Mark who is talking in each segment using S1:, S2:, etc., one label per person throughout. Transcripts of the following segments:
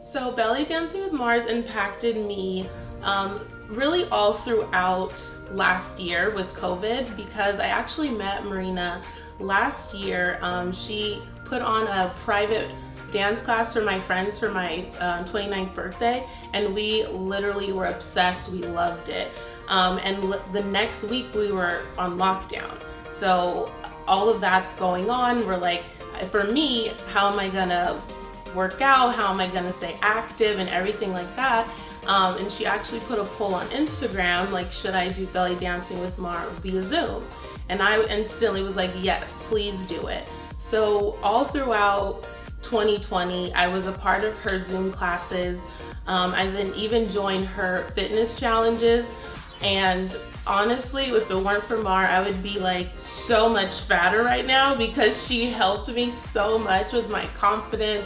S1: So belly dancing with Mars impacted me really all throughout last year with COVID, because I actually met Marina last year. She put on a private dance class for my friends for my 29th birthday, and we literally were obsessed. We loved it. And the next week we were on lockdown. So all of that's going on. We're like, for me, how am I gonna work out? How am I gonna stay active and everything like that? And she actually put a poll on Instagram, like, should I do belly dancing with Mar via Zoom? And I instantly was like, yes, please do it. So all throughout 2020, I was a part of her Zoom classes. I then even joined her fitness challenges. And honestly, if it weren't for Mar, I would be like so much fatter right now, because she helped me so much with my confidence,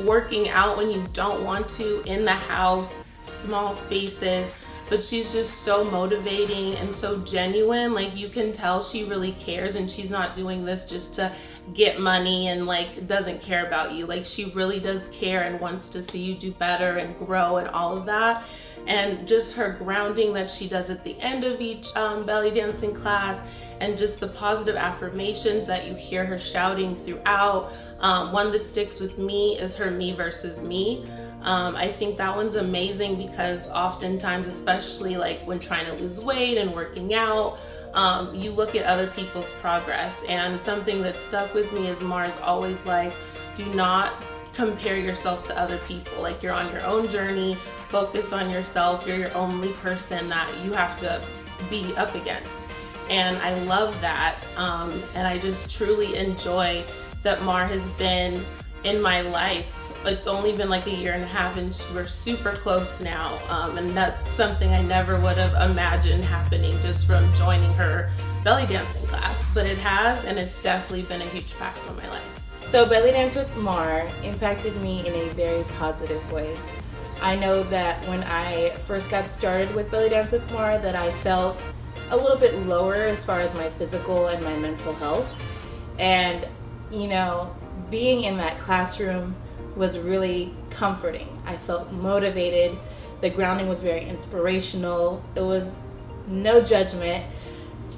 S1: working out when you don't want to, in the house, small spaces. But she's just so motivating and so genuine. Like, you can tell she really cares, and she's not doing this just to get money and like doesn't care about you. Like, she really does care and wants to see you do better and grow and all of that. And just her grounding that she does at the end of each belly dancing class, and just the positive affirmations that you hear her shouting throughout. One that sticks with me is her me versus me. I think that one's amazing, because oftentimes, especially like when trying to lose weight and working out, you look at other people's progress. And something that stuck with me is Mars always like, do not compare yourself to other people. Like, you're on your own journey, focus on yourself. You're your only person that you have to be up against. And I love that. And I just truly enjoy that Mar has been in my life. It's only been like a year and a half, and we're super close now. And that's something I never would have imagined happening just from joining her belly dancing class. But it has, and it's definitely been a huge impact on my life.
S2: So belly dance with Mar impacted me in a very positive way. I know that when I first got started with belly dance with Mar, that I felt a little bit lower as far as my physical and my mental health. And you know, being in that classroom was really comforting. I felt motivated. The grounding was very inspirational. It was no judgment.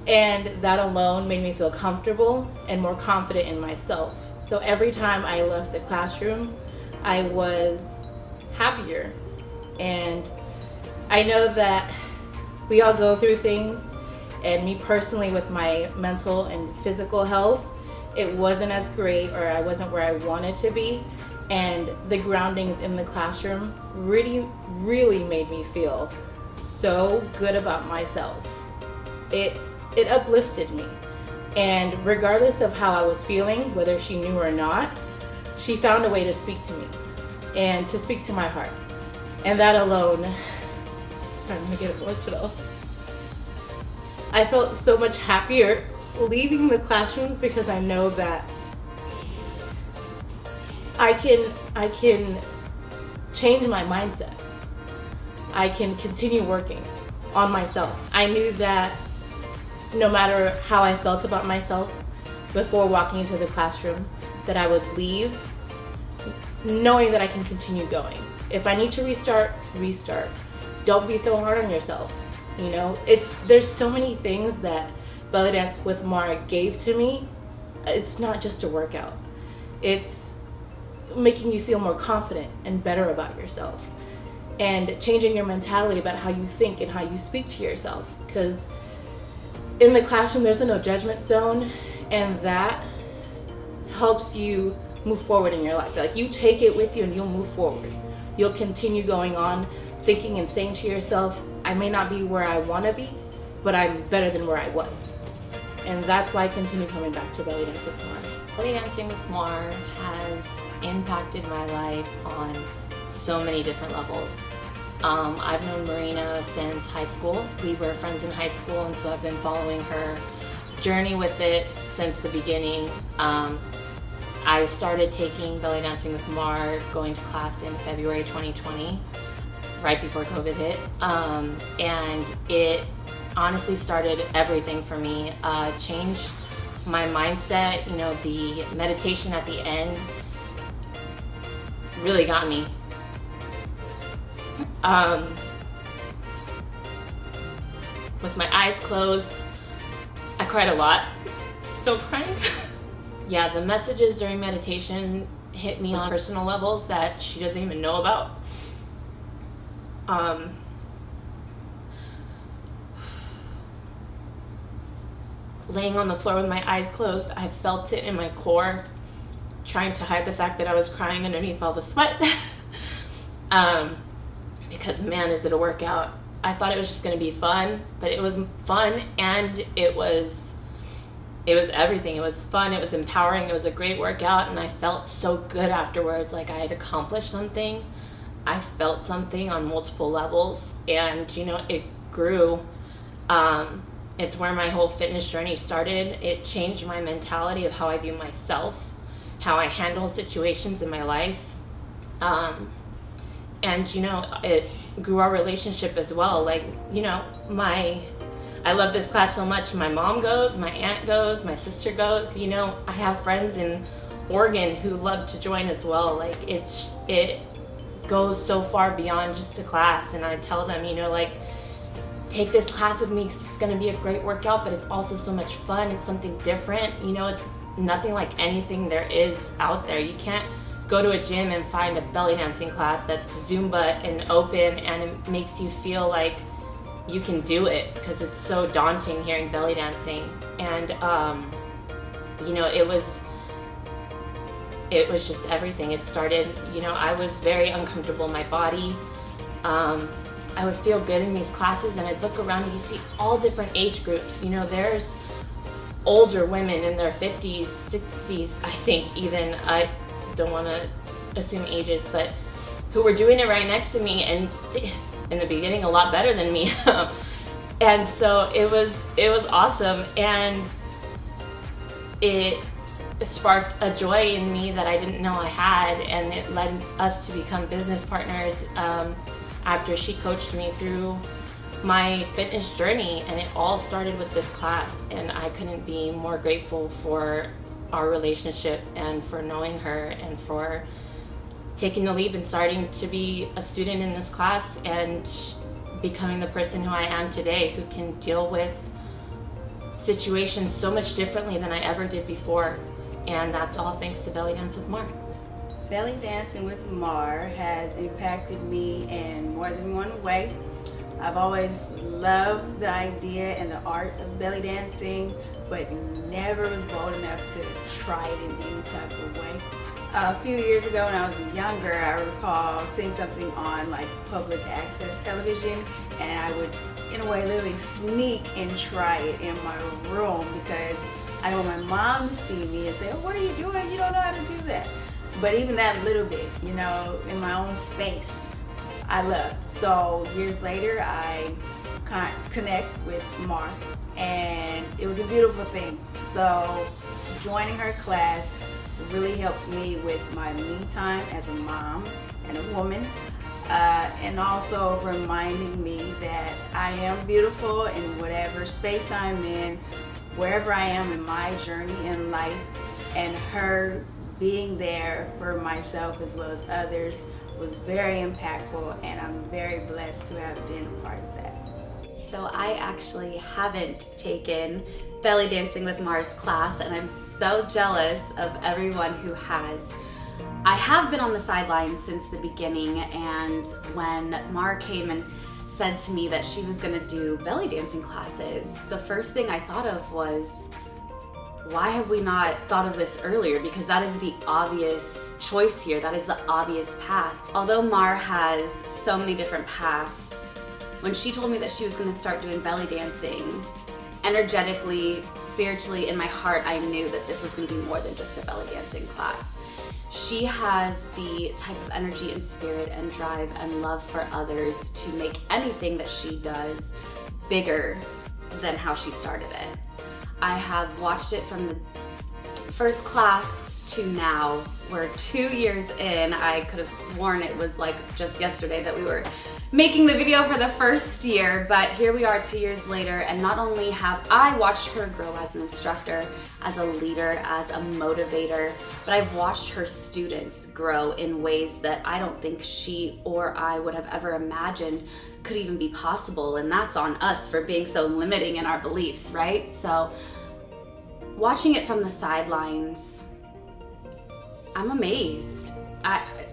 S2: And that alone made me feel comfortable and more confident in myself. So every time I left the classroom, I was happier. And I know that we all go through things, and me personally with my mental and physical health, it wasn't as great, or I wasn't where I wanted to be. And the groundings in the classroom really made me feel so good about myself. It uplifted me. And regardless of how I was feeling, whether she knew or not, she found a way to speak to me and to speak to my heart. And that alone, I'm gonna get emotional. I felt so much happier leaving the classrooms, because I know that I can change my mindset. I can continue working on myself. I knew that no matter how I felt about myself before walking into the classroom, that I would leave knowing that I can continue going. If I need to restart. Don't be so hard on yourself. You know, there's so many things that belly dance with Mar gave to me. It's not just a workout. It's making you feel more confident and better about yourself, and changing your mentality about how you think and how you speak to yourself. Because in the classroom, there's a no judgment zone, and that helps you move forward in your life. Like, you take it with you and you'll move forward. You'll continue going on, thinking and saying to yourself, I may not be where I want to be, but I'm better than where I was. And that's why I continue coming back to belly dance with Mar.
S3: Belly dancing with Mar has impacted my life on so many different levels. I've known Marina since high school. We were friends in high school, and so I've been following her journey with it since the beginning. I started taking belly dancing with Mar, going to class in February 2020, right before COVID hit, and it honestly started everything for me. Changed my mindset. You know, the meditation at the end really got me. With my eyes closed, I cried a lot. Still crying. Yeah, the messages during meditation hit me on personal levels that she doesn't even know about. Laying on the floor with my eyes closed, I felt it in my core, trying to hide the fact that I was crying underneath all the sweat. Because man, is it a workout. I thought it was just gonna be fun, but it was fun, and it was everything. It was fun, it was empowering, it was a great workout, and I felt so good afterwards, like I had accomplished something. I felt something on multiple levels, and you know, it grew. It's where my whole fitness journey started. It changed my mentality of how I view myself, how I handle situations in my life. And you know, it grew our relationship as well. Like, you know, I love this class so much. My mom goes, my aunt goes, my sister goes. You know, I have friends in Oregon who love to join as well. Like, it goes so far beyond just a class. And I tell them, you know, like, take this class with me because it's going to be a great workout, but it's also so much fun. It's something different. You know, it's nothing like anything there is out there. You can't go to a gym and find a belly dancing class that's Zumba and open and it makes you feel like you can do it, because it's so daunting hearing belly dancing. And you know, it was just everything. It started, you know, I was very uncomfortable in my body. I would feel good in these classes, and I'd look around and you see all different age groups. You know, there's older women in their 50s, 60s, I think even. I don't want to assume ages, but who were doing it right next to me, and in the beginning a lot better than me. And so it was awesome, and it sparked a joy in me that I didn't know I had, and it led us to become business partners after she coached me through my fitness journey. And it all started with this class, and I couldn't be more grateful for our relationship and for knowing her and for taking the leap and starting to be a student in this class and becoming the person who I am today, who can deal with situations so much differently than I ever did before. And that's all thanks to Belly Dance with Mar.
S4: Belly Dancing with Mar has impacted me in more than one way. I've always loved the idea and the art of belly dancing, but never was bold enough to try it in any type of way. A few years ago when I was younger, I recall seeing something on like public access television, and I would, in a way, literally sneak and try it in my room because I don't want my mom to see me and say, oh, what are you doing? You don't know how to do that. But even that little bit, you know, in my own space, I love. So years later, I connect with Mar, and it was a beautiful thing. So joining her class really helped me with my me time as a mom and a woman, and also reminding me that I am beautiful in whatever space I'm in, wherever I am in my journey in life, and her being there for myself as well as others was very impactful, and I'm very blessed to have been a part of that.
S5: So I actually haven't taken Belly Dancing with Mar's class, and I'm so jealous of everyone who has. I have been on the sidelines since the beginning, and when Mar came and said to me that she was gonna do belly dancing classes, the first thing I thought of was, why have we not thought of this earlier? Because that is the obvious choice here. That is the obvious path. Although Mar has so many different paths, when she told me that she was going to start doing belly dancing, energetically, spiritually, in my heart, I knew that this was going to be more than just a belly dancing class. She has the type of energy and spirit and drive and love for others to make anything that she does bigger than how she started it. I have watched it from the first class to now. We're 2 years in. I could have sworn it was like just yesterday that we were making the video for the first year, but here we are 2 years later, and not only have I watched her grow as an instructor, as a leader, as a motivator, but I've watched her students grow in ways that I don't think she or I would have ever imagined could even be possible, and that's on us for being so limiting in our beliefs, right? So watching it from the sidelines, I'm amazed.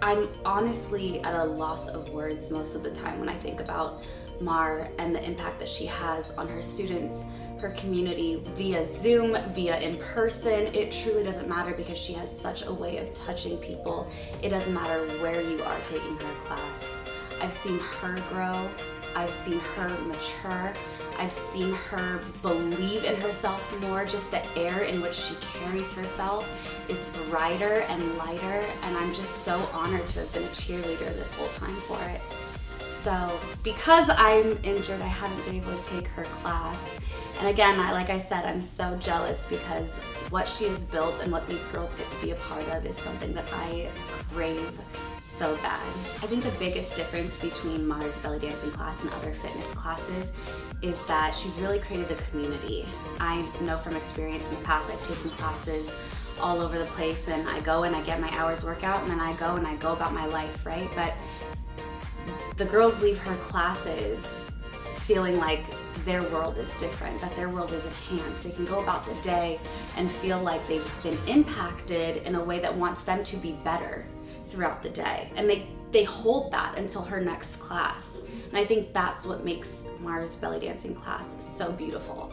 S5: I'm honestly at a loss of words most of the time when I think about Mar and the impact that she has on her students, her community, via Zoom, via in person. It truly doesn't matter because she has such a way of touching people. It doesn't matter where you are taking her class. I've seen her grow. I've seen her mature. I've seen her believe in herself more. Just the air in which she carries herself is brighter and lighter, and I'm just so honored to have been a cheerleader this whole time for it. So because I'm injured, I haven't been able to take her class. And again, like I said, I'm so jealous because what she has built and what these girls get to be a part of is something that I crave so bad. I think the biggest difference between Mar's belly dancing class and other fitness classes is that she's really created a community. I know from experience in the past, I've taken classes all over the place, and I go and I get my hours workout, and then I go and I go about my life, right? But the girls leave her classes feeling like their world is different, that their world is enhanced. They can go about the day and feel like they've been impacted in a way that wants them to be better throughout the day. And they hold that until her next class. And I think that's what makes Mar's belly dancing class so beautiful.